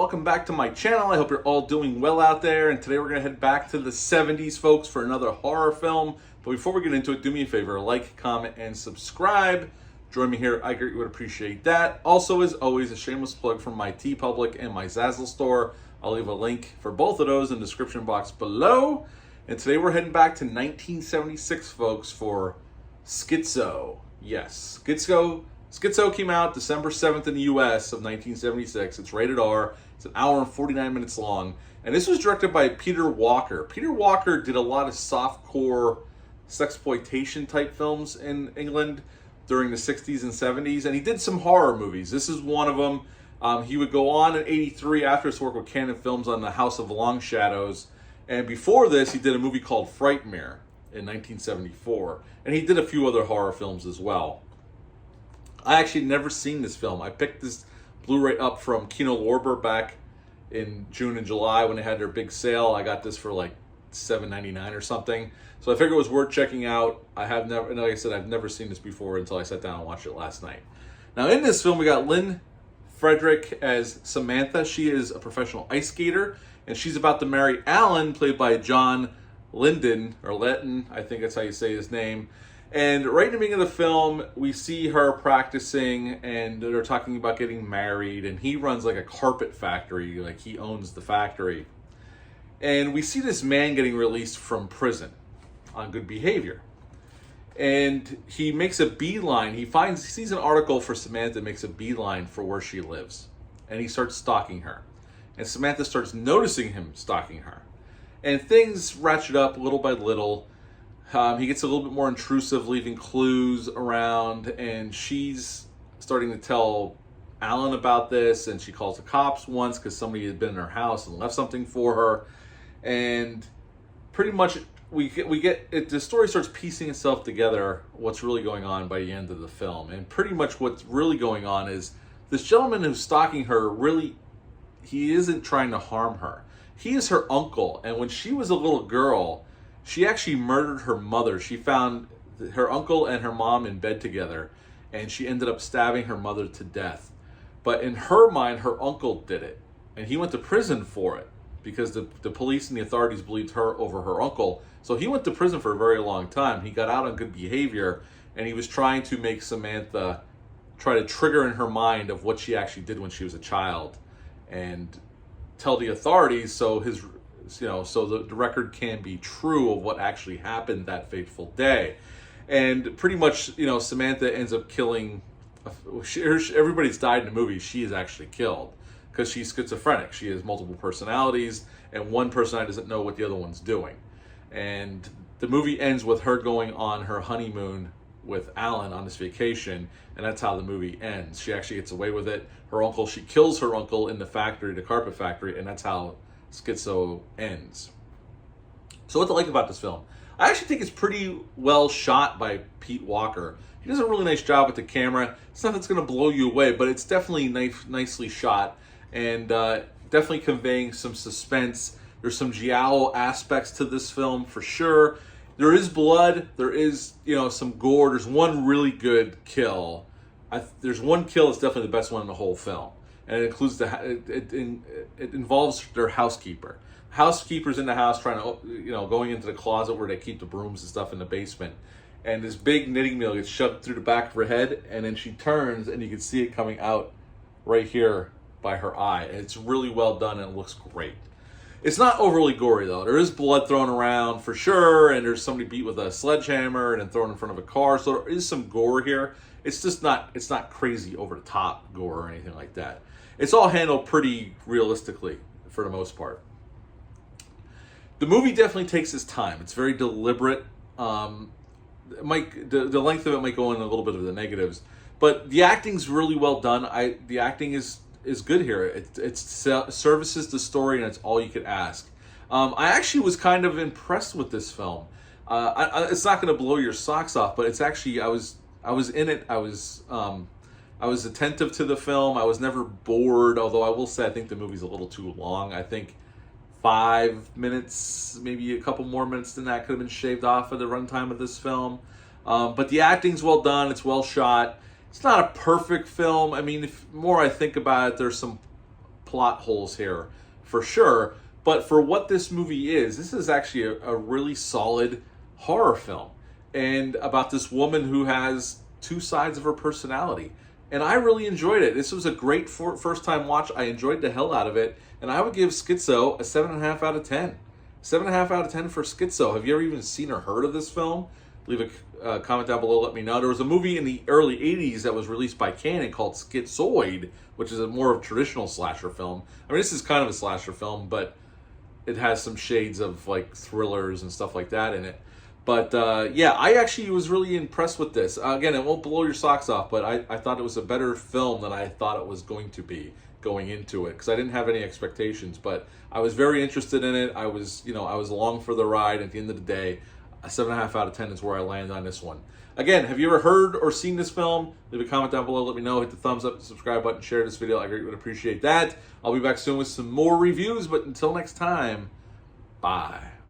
welcome back to my channel. I hope you're all doing well out there, and today we're going to head back to the 70s, folks, for another horror film. But before we get into it, do me a favor, like, comment, and subscribe. Join me here. I greatly would appreciate that. Also, as always, a shameless plug from my TeePublic and my Zazzle store. I'll leave a link for both of those in the description box below. And today we're heading back to 1976, folks, for Schizo. Yes, Schizo came out December 7th in the US of 1976. It's rated R. It's an hour and 49 minutes long. And this was directed by Peter Walker. Peter Walker did a lot of softcore sexploitation type films in England during the 60s and 70s. And he did some horror movies. This is one of them. He would go on in 83 after his work with Canon Films on The House of Long Shadows. And before this, he did a movie called Frightmare in 1974. And he did a few other horror films as well. I actually never seen this film. I picked this Blu-ray up from Kino Lorber back in June and July when they had their big sale. I got this for like $7.99 or something. So I figured it was worth checking out. I have never, and like I said, I've never seen this before until I sat down and watched it last night. Now in this film, we got Lynn Frederick as Samantha. She is a professional ice skater, and she's about to marry Alan, played by John Linden, or Letton, I think that's how you say his name. And right in the beginning of the film, we see her practicing, and they're talking about getting married, and he runs like a carpet factory, like he owns the factory. And we see this man getting released from prison on good behavior. And he makes a beeline. He sees an article for Samantha, makes a beeline for where she lives. And he starts stalking her. And Samantha starts noticing him stalking her. And things ratchet up little by little. He gets a little bit more intrusive, leaving clues around, and she's starting to tell Alan about this, and she calls the cops once because somebody had been in her house and left something for her. And pretty much the story starts piecing itself together, what's really going on by the end of the film. And pretty much what's really going on is this gentleman who's stalking her, really, he isn't trying to harm her. He is her uncle, and when she was a little girl, she actually murdered her mother. She found her uncle and her mom in bed together, and she ended up stabbing her mother to death. But in her mind, her uncle did it, and he went to prison for it because the police and the authorities believed her over her uncle. So he went to prison for a very long time. He got out on good behavior, and he was trying to make Samantha try to trigger in her mind of what she actually did when she was a child and tell the authorities so so the record can be true of what actually happened that fateful day. And pretty much, Samantha ends up killing, everybody's died in the movie, she is actually killed because she's schizophrenic. She has multiple personalities, and one personality doesn't know what the other one's doing. And the movie ends with her going on her honeymoon with Alan on this vacation, and that's how the movie ends. She actually gets away with it. She kills her uncle in the factory, the carpet factory, and that's how Schizo ends. So what to like about this film? I actually think it's pretty well shot by Pete Walker. He does a really nice job with the camera. It's not that's going to blow you away, but it's definitely nicely shot, and definitely conveying some suspense. There's some giallo aspects to this film for sure. There is blood. There is some gore. There's one really good kill. There's one kill that's definitely the best one in the whole film. And it includes it involves their housekeeper. Housekeeper's in the house trying to, going into the closet where they keep the brooms and stuff in the basement. And this big knitting needle gets shoved through the back of her head, and then she turns, and you can see it coming out right here by her eye. And it's really well done, and it looks great. It's not overly gory, though. There is blood thrown around for sure, and there's somebody beat with a sledgehammer and then thrown in front of a car. So there is some gore here. It's just not crazy over the top gore or anything like that. It's all handled pretty realistically for the most part. The movie definitely takes its time. It's very deliberate. The length of it might go in a little bit of the negatives, but the acting's really well done. The acting is good here. It services the story, and it's all you could ask. I actually was kind of impressed with this film. It's not going to blow your socks off, but it's actually I was in it. I was attentive to the film. I was never bored, although I will say I think the movie's a little too long. I think 5 minutes, maybe a couple more minutes than that could have been shaved off of the runtime of this film. But the acting's well done. It's well shot. It's not a perfect film. I mean, if more I think about it, there's some plot holes here, for sure. But for what this movie is, this is actually a really solid horror film. And about this woman who has two sides of her personality. And I really enjoyed it. This was a great first time watch. I enjoyed the hell out of it. And I would give Schizo a 7.5 out of 10. 7.5 out of 10 for Schizo. Have you ever even seen or heard of this film? Leave a comment down below, let me know. There was a movie in the early 80s that was released by Canon called Schizoid, which is a more of a traditional slasher film. I mean, this is kind of a slasher film, but it has some shades of like thrillers and stuff like that in it. But yeah, I actually was really impressed with this. Again, it won't blow your socks off, but I thought it was a better film than I thought it was going to be going into it, because I didn't have any expectations. But I was very interested in it. I was along for the ride. At the end of the day, a 7.5 out of 10 is where I land on this one. Again, have you ever heard or seen this film? Leave a comment down below. Let me know. Hit the thumbs up, the subscribe button, share this video. I greatly would appreciate that. I'll be back soon with some more reviews. But until next time, bye.